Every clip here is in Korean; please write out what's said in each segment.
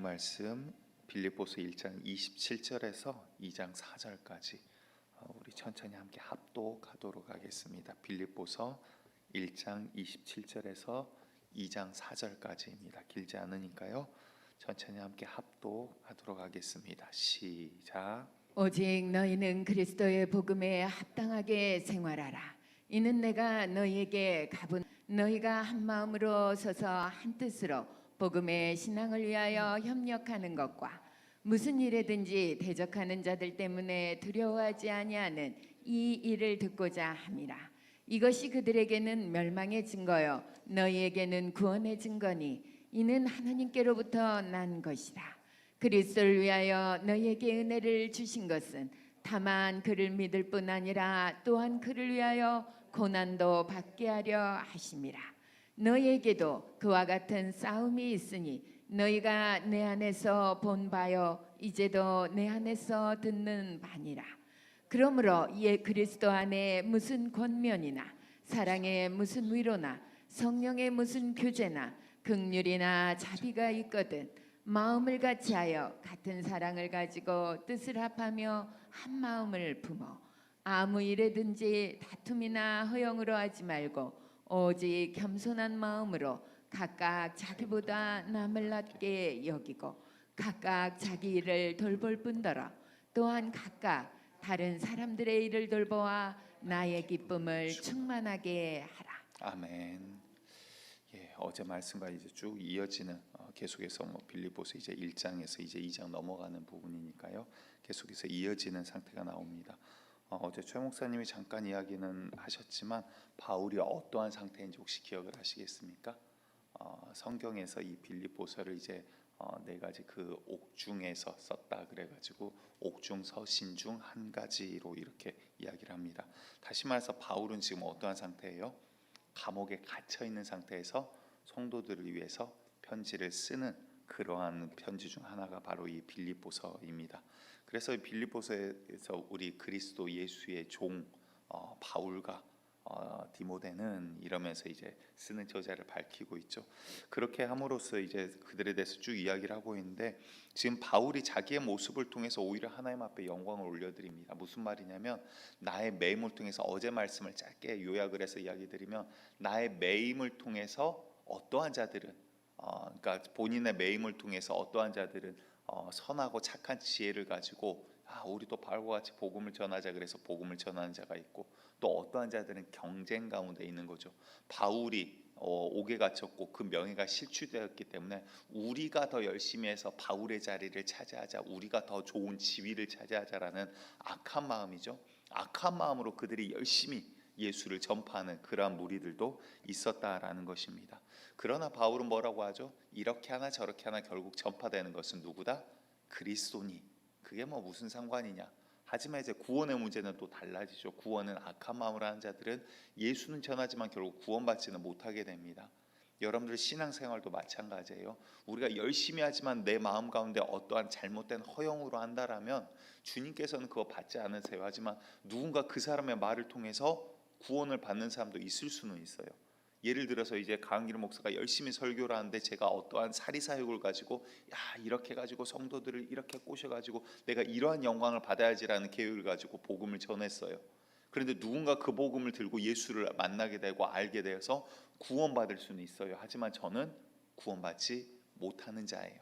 말씀 빌립보서 1장 27절에서 2장 4절까지 우리 천천히 함께 합독하도록 하겠습니다. 빌립보서 1장 27절에서 2장 4절까지입니다. 길지 않으니까요. 천천히 함께 합독하도록 하겠습니다. 시작. 오직 너희는 그리스도의 복음에 합당하게 생활하라. 이는 내가 너희에게 가본 너희가 한 마음으로 서서 한 뜻으로 복음의 신앙을 위하여 협력하는 것과 무슨 일에든지 대적하는 자들 때문에 두려워하지 아니하는 이 일을 듣고자 함이라. 이것이 그들에게는 멸망의 증거요 너희에게는 구원의 증거니 이는 하나님께로부터 난 것이라. 그리스도를 위하여 너희에게 은혜를 주신 것은 다만 그를 믿을 뿐 아니라 또한 그를 위하여 고난도 받게 하려 하심이라. 너희에게도 그와 같은 싸움이 있으니 너희가 내 안에서 본 바요 이제도 내 안에서 듣는 바니라. 그러므로 그리스도 안에 무슨 권면이나 사랑의 무슨 위로나 성령의 무슨 교제나 긍휼이나 자비가 있거든 마음을 같이하여 같은 사랑을 가지고 뜻을 합하며 한 마음을 품어 아무 일에든지 다툼이나 허영으로 하지 말고 오직 겸손한 마음으로 각각 자기보다 남을 낮게 여기고 각각 자기 일을 돌볼 뿐더러 또한 각각 다른 사람들의 일을 돌보아 나의 기쁨을 충만하게 하라. 아멘. 어제 말씀과 이제 쭉 이어지는 계속해서 빌립보서 이제 1장에서 이제 2장 넘어가는 부분이니까요. 계속해서 이어지는 상태가 나옵니다. 어제 최 목사님이 잠깐 이야기는 하셨지만 바울이 어떠한 상태인지 혹시 기억을 하시겠습니까? 성경에서 이 빌립보서를 이제 네 가지 그 옥중에서 썼다 그래가지고 옥중 서신 중 한 가지로 이렇게 이야기를 합니다. 다시 말해서 바울은 지금 어떠한 상태예요? 감옥에 갇혀 있는 상태에서 성도들을 위해서 편지를 쓰는 그러한 편지 중 하나가 바로 이 빌립보서입니다. 그래서 이 빌립보서에서 우리 그리스도 예수의 종 바울과 디모데는 이러면서 이제 쓰는 저자를 밝히고 있죠. 그렇게 함으로써 이제 그들에 대해서 쭉 이야기를 하고 있는데 지금 바울이 자기의 모습을 통해서 오히려 하나님 앞에 영광을 올려드립니다. 무슨 말이냐면 나의 매임을 통해서 어제 말씀을 짧게 요약을 해서 이야기 드리면 나의 매임을 통해서 어떠한 자들은 그러니까 본인의 매임을 통해서 어떠한 자들은 선하고 착한 지혜를 가지고 우리도 바울과 같이 복음을 전하자 그래서 복음을 전하는 자가 있고 또 어떠한 자들은 경쟁 가운데 있는 거죠. 바울이 옥에 갇혔고 그 명예가 실추되었기 때문에 우리가 더 열심히 해서 바울의 자리를 차지하자, 우리가 더 좋은 지위를 차지하자라는 악한 마음이죠. 악한 마음으로 그들이 열심히 예수를 전파하는 그러한 무리들도 있었다라는 것입니다. 그러나 바울은 뭐라고 하죠? 이렇게 하나 저렇게 하나 결국 전파되는 것은 누구다? 그리스도니. 그게 뭐 무슨 상관이냐? 하지만 이제 구원의 문제는 또 달라지죠. 구원은 악한 마음으로 하는 자들은 예수는 전하지만 결국 구원받지는 못하게 됩니다. 여러분들 신앙생활도 마찬가지예요. 우리가 열심히 하지만 내 마음 가운데 어떠한 잘못된 허영으로 한다라면 주님께서는 그거 받지 않으세요. 하지만 누군가 그 사람의 말을 통해서 구원을 받는 사람도 있을 수는 있어요. 예를 들어서 이제 강길 목사가 열심히 설교를 하는데 제가 어떠한 사리사욕을 가지고 이렇게 가지고 성도들을 이렇게 꼬셔가지고 내가 이러한 영광을 받아야지라는 계획을 가지고 복음을 전했어요. 그런데 누군가 그 복음을 들고 예수를 만나게 되고 알게 되어서 구원받을 수는 있어요. 하지만 저는 구원받지 못하는 자예요.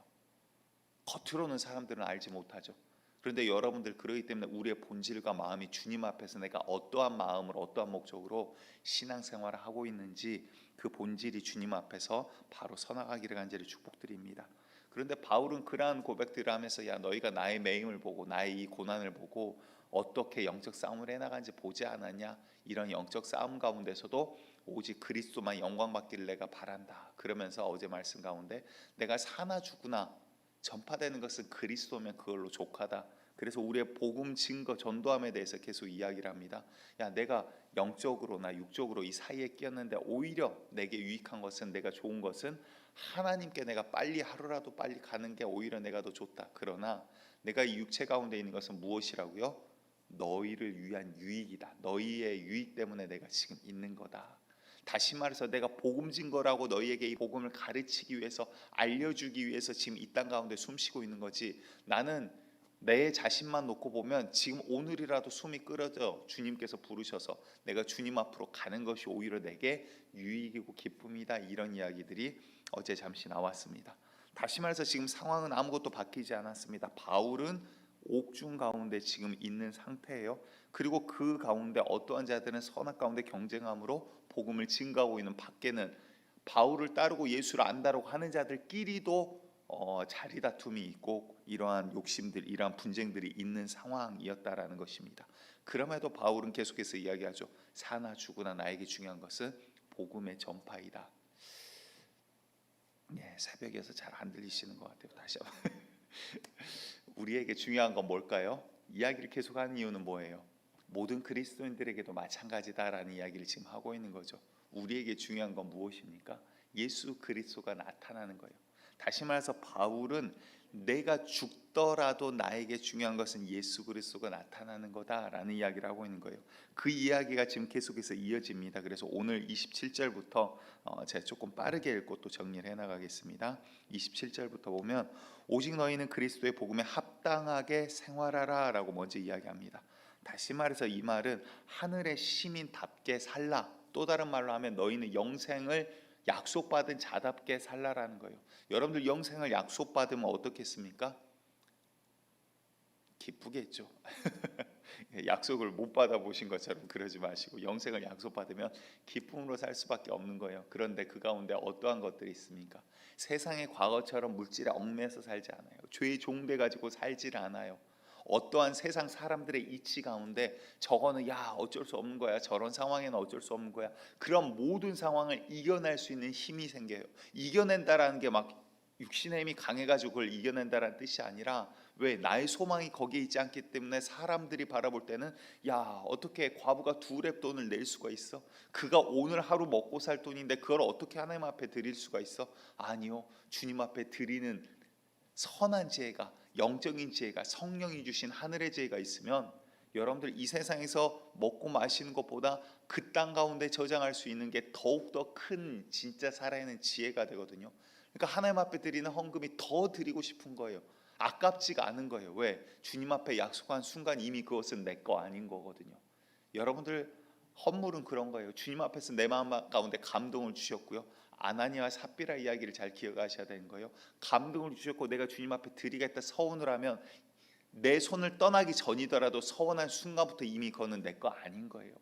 겉으로는 사람들은 알지 못하죠. 그런데 여러분들 그러기 때문에 우리의 본질과 마음이 주님 앞에서 내가 어떠한 마음으로 어떠한 목적으로 신앙생활을 하고 있는지 그 본질이 주님 앞에서 바로 서나가기를 간절히 축복드립니다. 그런데 바울은 그러한 고백들을 하면서 너희가 나의 매임을 보고 나의 이 고난을 보고 어떻게 영적 싸움을 해나간지 보지 않았냐? 이런 영적 싸움 가운데서도 오직 그리스도만 영광받기를 내가 바란다. 그러면서 어제 말씀 가운데 내가 사나 죽으나 전파되는 것은 그리스도면 그걸로 족하다. 그래서 우리의 복음 증거 전도함에 대해서 계속 이야기를 합니다. 내가 영적으로나 육적으로 이 사이에 끼었는데 오히려 내게 유익한 것은 내가 좋은 것은 하나님께 내가 빨리 하루라도 빨리 가는 게 오히려 내가 더 좋다. 그러나 내가 이 육체 가운데 있는 것은 무엇이라고요? 너희를 위한 유익이다. 너희의 유익 때문에 내가 지금 있는 거다. 다시 말해서 내가 복음 증거라고 너희에게 이 복음을 가르치기 위해서, 알려주기 위해서 지금 이 땅 가운데 숨쉬고 있는 거지. 나는 내 자신만 놓고 보면 지금 오늘이라도 숨이 끊어져 주님께서 부르셔서 내가 주님 앞으로 가는 것이 오히려 내게 유익이고 기쁨이다, 이런 이야기들이 어제 잠시 나왔습니다. 다시 말해서 지금 상황은 아무것도 바뀌지 않았습니다. 바울은 옥중 가운데 지금 있는 상태예요. 그리고 그 가운데 어떠한 자들은 선악 가운데 경쟁함으로 복음을 증가하고 있는, 밖에는 바울을 따르고 예수를 안다라고 하는 자들끼리도 자리 다툼이 있고 이러한 욕심들, 이러한 분쟁들이 있는 상황이었다라는 것입니다. 그럼에도 바울은 계속해서 이야기하죠. 사나 죽으나 나에게 중요한 것은 복음의 전파이다. 새벽에서 잘 안 들리시는 것 같아요. 다시 한번 우리에게 중요한 건 뭘까요? 이야기를 계속하는 이유는 뭐예요? 모든 그리스도인들에게도 마찬가지다라는 이야기를 지금 하고 있는 거죠. 우리에게 중요한 건 무엇입니까? 예수 그리스도가 나타나는 거예요. 다시 말해서 바울은 내가 죽더라도 나에게 중요한 것은 예수 그리스도가 나타나는 거다라는 이야기를 하고 있는 거예요. 그 이야기가 지금 계속해서 이어집니다. 그래서 오늘 27절부터 제가 조금 빠르게 읽고 또 정리를 해나가겠습니다. 27절부터 보면 오직 너희는 그리스도의 복음에 합당하게 생활하라 라고 먼저 이야기합니다. 다시 말해서 이 말은 하늘의 시민답게 살라, 또 다른 말로 하면 너희는 영생을 약속받은 자답게 살라라는 거예요. 여러분들 영생을 약속받으면 어떻겠습니까? 기쁘겠죠. 약속을 못 받아보신 것처럼 그러지 마시고, 영생을 약속받으면 기쁨으로 살 수밖에 없는 거예요. 그런데 그 가운데 어떠한 것들이 있습니까? 세상의 과거처럼 물질에 얽매여서 살지 않아요. 죄의 종돼 가지고 살지를 않아요. 어떠한 세상 사람들의 이치 가운데 저거는 야 어쩔 수 없는 거야, 저런 상황에는 어쩔 수 없는 거야, 그런 모든 상황을 이겨낼 수 있는 힘이 생겨요. 이겨낸다라는 게 막 육신의 힘이 강해가지고 그걸 이겨낸다라는 뜻이 아니라, 왜? 나의 소망이 거기에 있지 않기 때문에 사람들이 바라볼 때는 야 어떻게 과부가 2렙 돈을 낼 수가 있어? 그가 오늘 하루 먹고 살 돈인데 그걸 어떻게 하나님 앞에 드릴 수가 있어? 아니요, 주님 앞에 드리는 선한 지혜가, 영적인 지혜가, 성령이 주신 하늘의 지혜가 있으면 여러분들 이 세상에서 먹고 마시는 것보다 그 땅 가운데 저장할 수 있는 게 더욱더 큰 진짜 살아있는 지혜가 되거든요. 그러니까 하나님 앞에 드리는 헌금이 더 드리고 싶은 거예요. 아깝지가 않은 거예요. 왜? 주님 앞에 약속한 순간 이미 그것은 내 거 아닌 거거든요. 여러분들 헌물은 그런 거예요. 주님 앞에서 내 마음 가운데 감동을 주셨고요, 아나니아와 삽비라 이야기를 잘 기억하셔야 되는 거예요. 감동을 주셨고 내가 주님 앞에 드리겠다 서원을 하면 내 손을 떠나기 전이더라도 서원한 순간부터 이미 그거는 내 거 아닌 거예요.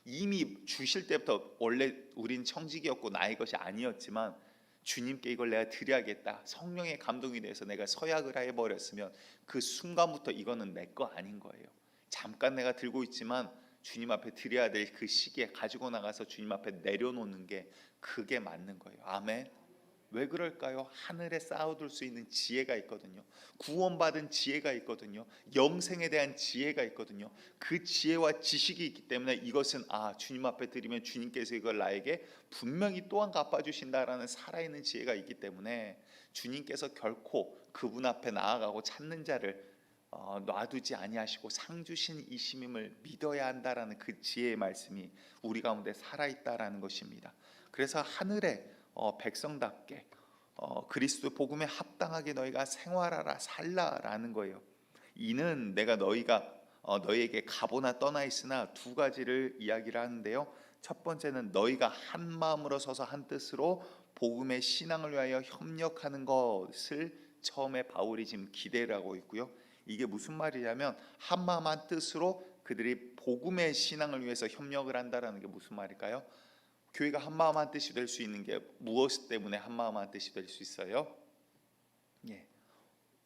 이미 주실 때부터 원래 우린 청직이었고 나의 것이 아니었지만 주님께 이걸 내가 드려야겠다, 성령의 감동이 돼서 내가 서약을 해버렸으면 그 순간부터 이거는 내 거 아닌 거예요. 잠깐 내가 들고 있지만 주님 앞에 드려야 될 그 시기에 가지고 나가서 주님 앞에 내려놓는 게 그게 맞는 거예요. 아멘. 왜 그럴까요? 하늘에 쌓아둘 수 있는 지혜가 있거든요. 구원받은 지혜가 있거든요. 영생에 대한 지혜가 있거든요. 그 지혜와 지식이 있기 때문에 이것은 주님 앞에 드리면 주님께서 이걸 나에게 분명히 또한 갚아주신다라는 살아있는 지혜가 있기 때문에 주님께서 결코 그분 앞에 나아가고 찾는 자를 놔두지 아니하시고 상 주신 이심임을 믿어야 한다라는 그 지혜의 말씀이 우리 가운데 살아있다라는 것입니다. 그래서 하늘의 백성답게 그리스도 복음에 합당하게 너희가 생활하라, 살라라는 거예요. 이는 내가 너희에게 가보나 떠나 있으나 2가지를 이야기를 하는데요. 첫 번째는 너희가 한 마음으로 서서 한 뜻으로 복음의 신앙을 위하여 협력하는 것을 처음에 바울이 지금 기대를 하고 있고요. 이게 무슨 말이냐면 한 마음 한 뜻으로 그들이 복음의 신앙을 위해서 협력을 한다라는 게 무슨 말일까요? 교회가 한 마음 한 뜻이 될 수 있는 게 무엇 때문에 한 마음 한 뜻이 될 수 있어요?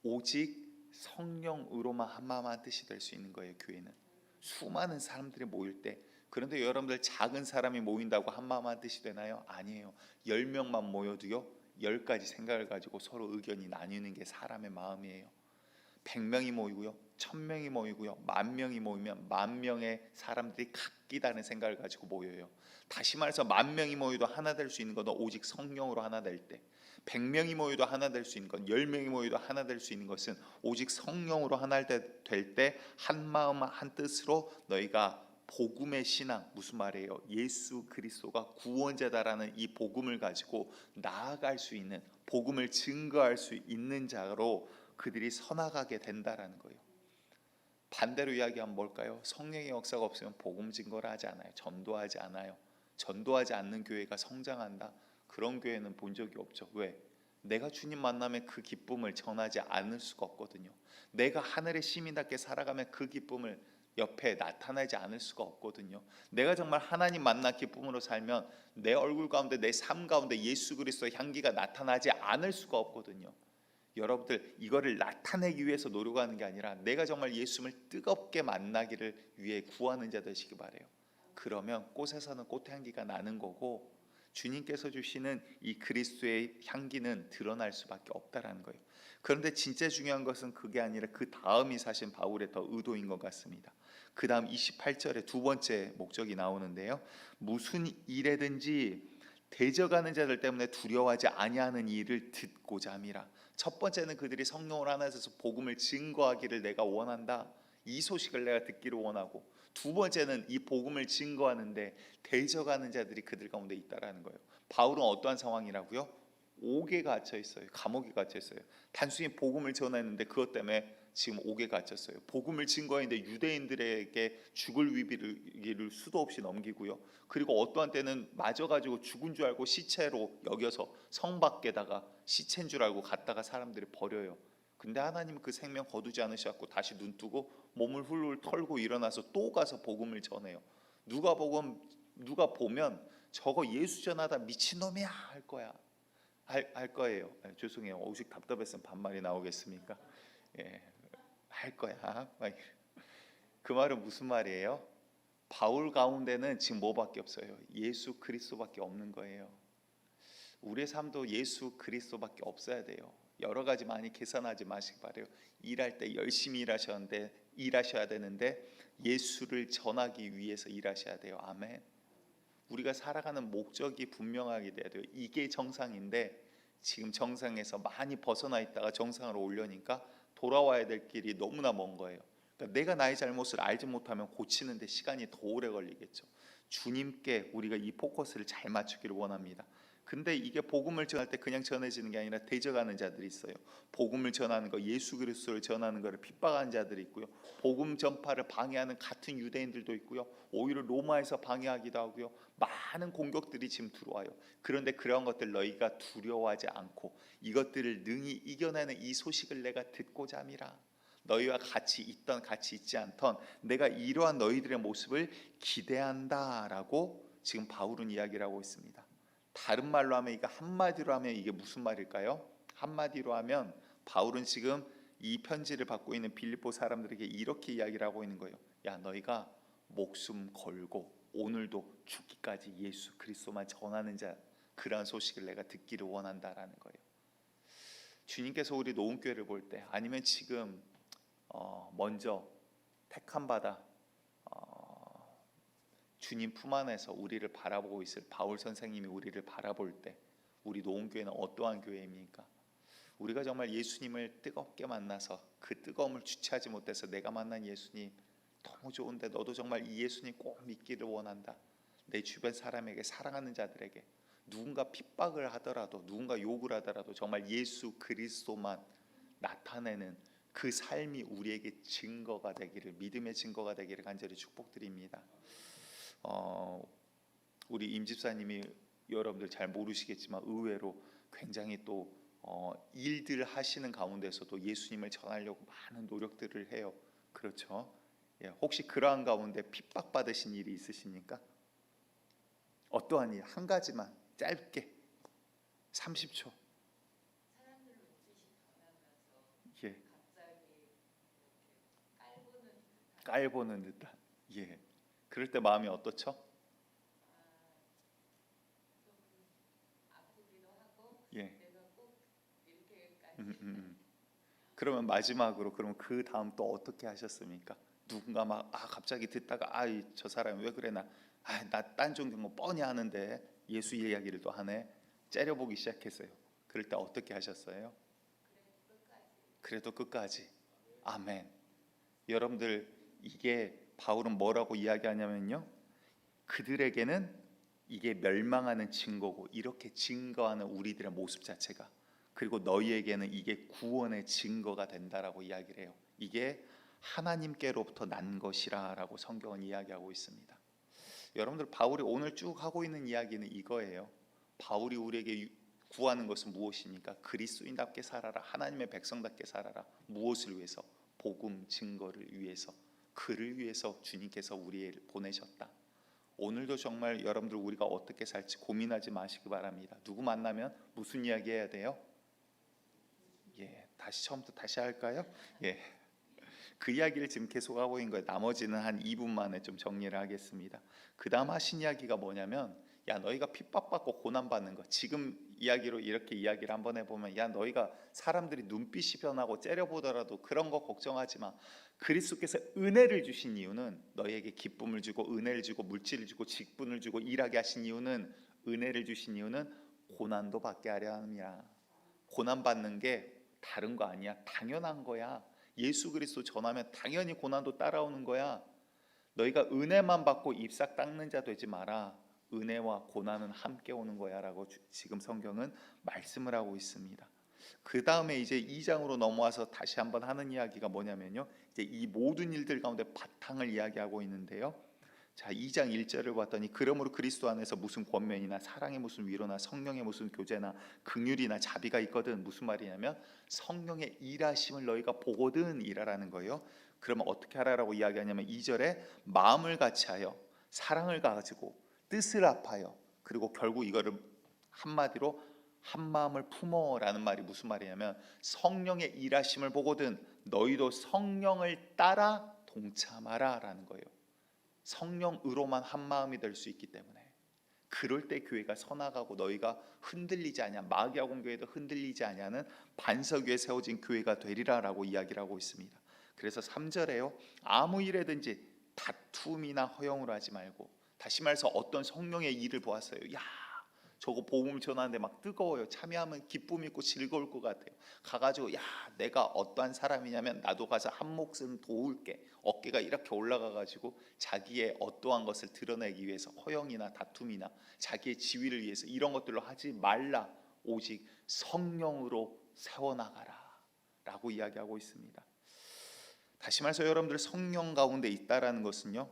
오직 성령으로만 한 마음 한 뜻이 될 수 있는 거예요. 교회는 수많은 사람들이 모일 때, 그런데 여러분들 작은 사람이 모인다고 한 마음 한 뜻이 되나요? 아니에요. 10명만 모여도요 10가지 생각을 가지고 서로 의견이 나뉘는 게 사람의 마음이에요. 100명이 모이고요, 1000명이 모이고요, 10,000명이 모이면 10,000명의 사람들이 각기 다른 생각을 가지고 모여요. 다시 말해서 10,000명이 모여도 하나 될 수 있는 것은 오직 성령으로 하나 될 때, 100명이 모여도 하나 될 수 있는 것, 10명이 모여도 하나 될 수 있는 것은 오직 성령으로 하나 될 때 한 마음 한 뜻으로 너희가 복음의 신앙, 무슨 말이에요? 예수 그리스도가 구원자다라는 이 복음을 가지고 나아갈 수 있는, 복음을 증거할 수 있는 자로 그들이 서나가게 된다라는 거예요. 반대로 이야기하면 뭘까요? 성령의 역사가 없으면 복음 증거를 하지 않아요. 전도하지 않아요. 전도하지 않는 교회가 성장한다? 그런 교회는 본 적이 없죠. 왜? 내가 주님 만나면 그 기쁨을 전하지 않을 수가 없거든요. 내가 하늘의 시민답게 살아가면 그 기쁨을 옆에 나타나지 않을 수가 없거든요. 내가 정말 하나님 만나 기쁨으로 살면 내 얼굴 가운데, 내 삶 가운데 예수 그리스도의 향기가 나타나지 않을 수가 없거든요. 여러분들, 이거를 나타내기 위해서 노력하는 게 아니라 내가 정말 예수님을 뜨겁게 만나기를 위해 구하는 자 되시기 바라요. 그러면 꽃에서는 꽃향기가 나는 거고, 주님께서 주시는 이 그리스도의 향기는 드러날 수밖에 없다라는 거예요. 그런데 진짜 중요한 것은 그게 아니라 그 다음이 사실 바울의 더 의도인 것 같습니다. 그 다음 28절에 두 번째 목적이 나오는데요, 무슨 일에든지 대적하는 자들 때문에 두려워하지 아니하는 일을 듣고자 함이라. 첫 번째는 그들이 성령을 안에서 복음을 증거하기를 내가 원한다, 이 소식을 내가 듣기를 원하고, 두 번째는 이 복음을 증거하는데 대적하는 자들이 그들 가운데 있다라는 거예요. 바울은 어떠한 상황이라고요? 옥에 갇혀 있어요. 감옥에 갇혀 있어요. 단순히 복음을 전했는데 그것 때문에 지금 옥에 갇혔어요. 복음을 증거했는데 유대인들에게 죽을 위기를 수도 없이 넘기고요. 그리고 어떠한 때는 맞아가지고 죽은 줄 알고 시체로 여겨서 성 밖에다가 시체인 줄 알고 갔다가 사람들이 버려요. 근데 하나님은 그 생명 거두지 않으셨고 다시 눈 뜨고 몸을 훌훌 털고 일어나서 또 가서 복음을 전해요. 누가 보면 저거 예수 전하다 미친놈이야 할 거야. 할 거예요. 죄송해요. 오직 답답했으면 반말이 나오겠습니까? 예, 할 거야. 그 말은 무슨 말이에요? 바울 가운데는 지금 뭐밖에 없어요? 예수 그리스도밖에 없는 거예요. 우리의 삶도 예수 그리스도밖에 없어야 돼요. 여러 가지 많이 계산하지 마시기 바래요. 일할 때 열심히 일하셔야 되는데 예수를 전하기 위해서 일하셔야 돼요. 아멘. 우리가 살아가는 목적이 분명하게 돼야 돼요. 이게 정상인데 지금 정상에서 많이 벗어나 있다가 정상으로 오려니까 돌아와야 될 길이 너무나 먼 거예요. 그러니까 내가 나의 잘못을 알지 못하면 고치는데 시간이 더 오래 걸리겠죠. 주님께 우리가 이 포커스를 잘 맞추기를 원합니다. 근데 이게 복음을 전할 때 그냥 전해지는 게 아니라 대적하는 자들이 있어요. 복음을 전하는 거, 예수 그리스도를 전하는 거를 핍박하는 자들이 있고요. 복음 전파를 방해하는 같은 유대인들도 있고요. 오히려 로마에서 방해하기도 하고요. 많은 공격들이 지금 들어와요. 그런데 그런 것들 너희가 두려워하지 않고 이것들을 능히 이겨내는 이 소식을 내가 듣고자 함이라. 너희와 같이 있던 같이 있지 않던 내가 이러한 너희들의 모습을 기대한다라고 지금 바울은 이야기를 하고 있습니다. 다른 말로 하면, 이거 한마디로 하면 이게 무슨 말일까요? 한마디로 하면 바울은 지금 이 편지를 받고 있는 빌립보 사람들에게 이렇게 이야기를 하고 있는 거예요. 야, 너희가 목숨 걸고 오늘도 죽기까지 예수 그리스도만 전하는 자, 그러한 소식을 내가 듣기를 원한다라는 거예요. 주님께서 우리 노은교회를 볼 때, 아니면 지금 먼저 택함 받아 주님 품 안에서 우리를 바라보고 있을 바울 선생님이 우리를 바라볼 때 우리 노은교회는 어떠한 교회입니까? 우리가 정말 예수님을 뜨겁게 만나서 그 뜨거움을 주체하지 못해서 내가 만난 예수님 너무 좋은데 너도 정말 이 예수님 꼭 믿기를 원한다. 내 주변 사람에게, 사랑하는 자들에게 누군가 핍박을 하더라도, 누군가 욕을 하더라도 정말 예수 그리스도만 나타내는 그 삶이 우리에게 증거가 되기를, 믿음의 증거가 되기를 간절히 축복드립니다. 우리 임 집사님이 여러분들 잘 모르시겠지만 의외로 굉장히 또 일들 하시는 가운데서도 예수님을 전하려고 많은 노력들을 해요. 그렇죠? 예, 혹시 그러한 가운데 핍박받으신 일이 있으십니까? 어떠한 일? 한 가지만 짧게 30초. 예. 깔보는 듯한. 예. 그럴 때 마음이 어떻죠? 예. 그러면 마지막으로, 그러면 그 다음 또 어떻게 하셨습니까? 누군가 막 갑자기 듣다가 저 사람 왜 그래, 나 딴 종교 뭐 뻔히 하는데 예수 이야기를 또 하네, 째려보기 시작했어요. 그럴 때 어떻게 하셨어요? 그래도 끝까지. 아멘. 여러분들, 이게 바울은 뭐라고 이야기하냐면요, 그들에게는 이게 멸망하는 증거고 이렇게 증거하는 우리들의 모습 자체가, 그리고 너희에게는 이게 구원의 증거가 된다라고 이야기를 해요. 이게 하나님께로부터 난 것이라라고 성경은 이야기하고 있습니다. 여러분들, 바울이 오늘 쭉 하고 있는 이야기는 이거예요. 바울이 우리에게 구하는 것은 무엇입니까? 그리스도인답게 살아라. 하나님의 백성답게 살아라. 무엇을 위해서? 복음 증거를 위해서. 그를 위해서 주님께서 우리를 보내셨다. 오늘도 정말 여러분들 우리가 어떻게 살지 고민하지 마시기 바랍니다. 누구 만나면 무슨 이야기 해야 돼요? 다시 처음부터 다시 할까요? 그 이야기를 지금 계속하고 있는 거예요. 나머지는 한 2분 만에 좀 정리를 하겠습니다. 그 다음 하신 이야기가 뭐냐면, 야 너희가 핍박받고 고난받는 거, 지금 이야기로 이렇게 이야기를 한번 해보면, 야 너희가 사람들이 눈빛이 변하고 째려보더라도 그런 거 걱정하지 마. 그리스도께서 은혜를 주신 이유는, 너희에게 기쁨을 주고 은혜를 주고 물질을 주고 직분을 주고 일하게 하신 이유는, 은혜를 주신 이유는 고난도 받게 하려 함이라. 고난받는 게 다른 거 아니야. 당연한 거야. 예수 그리스도 전하면 당연히 고난도 따라오는 거야. 너희가 은혜만 받고 잎싹 닦는 자 되지 마라. 은혜와 고난은 함께 오는 거야 라고 지금 성경은 말씀을 하고 있습니다. 그 다음에 이제 2장으로 넘어와서 다시 한번 하는 이야기가 뭐냐면요, 이제 이 모든 일들 가운데 바탕을 이야기하고 있는데요. 자, 2장 1절을 봤더니, 그러므로 그리스도 안에서 무슨 권면이나 사랑의 무슨 위로나 성령의 무슨 교제나 긍휼이나 자비가 있거든. 무슨 말이냐면 성령의 일하심을 너희가 보거든 이라라는 거예요. 그러면 어떻게 하라라고 이야기하냐면, 2절에 마음을 같이하여 사랑을 가지고 뜻을 합하여, 그리고 결국 이거를 한마디로 한 마음을 품어라는 말이 무슨 말이냐면, 성령의 일하심을 보거든 너희도 성령을 따라 동참하라라는 거예요. 성령으로만 한 마음이 될 수 있기 때문에, 그럴 때 교회가 서나가고 너희가 흔들리지 않냐, 마귀아공 교회도 흔들리지 않냐는 반석 위에 세워진 교회가 되리라라고 이야기를 하고 있습니다. 그래서 3절에요, 아무 일에든지 다툼이나 허용을 하지 말고, 다시 말해서 어떤 성령의 일을 보았어요. 야 저거 복음 전하는데 막 뜨거워요. 참여하면 기쁨 있고 즐거울 것 같아요. 가가지고 야 내가 어떠한 사람이냐면 나도 가서 한 몫은 도울게. 어깨가 이렇게 올라가가지고 자기의 어떠한 것을 드러내기 위해서 허영이나 다툼이나 자기의 지위를 위해서 이런 것들로 하지 말라. 오직 성령으로 세워나가라 라고 이야기하고 있습니다. 다시 말해서 여러분들, 성령 가운데 있다라는 것은요,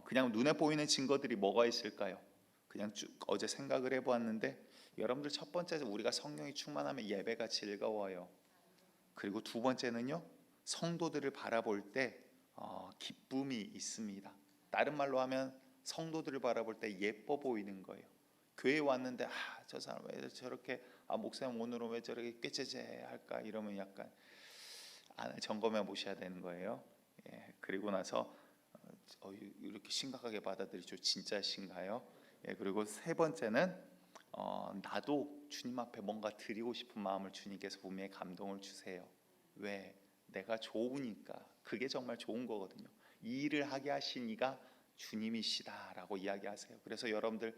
그냥 눈에 보이는 증거들이 뭐가 있을까요? 그냥 쭉 어제 생각을 해보았는데, 여러분들 첫 번째, 우리가 성령이 충만하면 예배가 즐거워요. 그리고 두 번째는요, 성도들을 바라볼 때 기쁨이 있습니다. 다른 말로 하면 성도들을 바라볼 때 예뻐 보이는 거예요. 교회에 왔는데 저 사람 왜 저렇게, 목사님 오늘은 왜 저렇게 꾀째재 할까, 이러면 약간 점검해 보셔야 되는 거예요. 그리고 나서 이렇게 심각하게 받아들이죠. 진짜신가요? 그리고 세 번째는 나도 주님 앞에 뭔가 드리고 싶은 마음을 주님께서 분명히 감동을 주세요. 왜? 내가 좋으니까. 그게 정말 좋은 거거든요. 이 일을 하게 하신 이가 주님이시다라고 이야기하세요. 그래서 여러분들,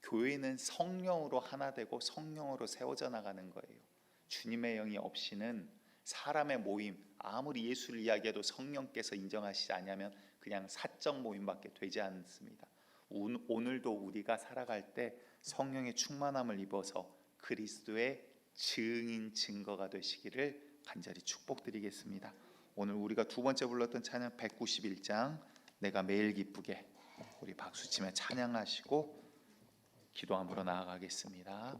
교회는 성령으로 하나 되고 성령으로 세워져 나가는 거예요. 주님의 영이 없이는 사람의 모임, 아무리 예수를 이야기해도 성령께서 인정하시지 않으면 그냥 사적 모임밖에 되지 않습니다. 오늘도 우리가 살아갈 때 성령의 충만함을 입어서 그리스도의 증인 증거가 되시기를 간절히 축복드리겠습니다. 오늘 우리가 두 번째 불렀던 찬양 191장 내가 매일 기쁘게, 우리 박수치며 찬양하시고 기도함으로 나아가겠습니다.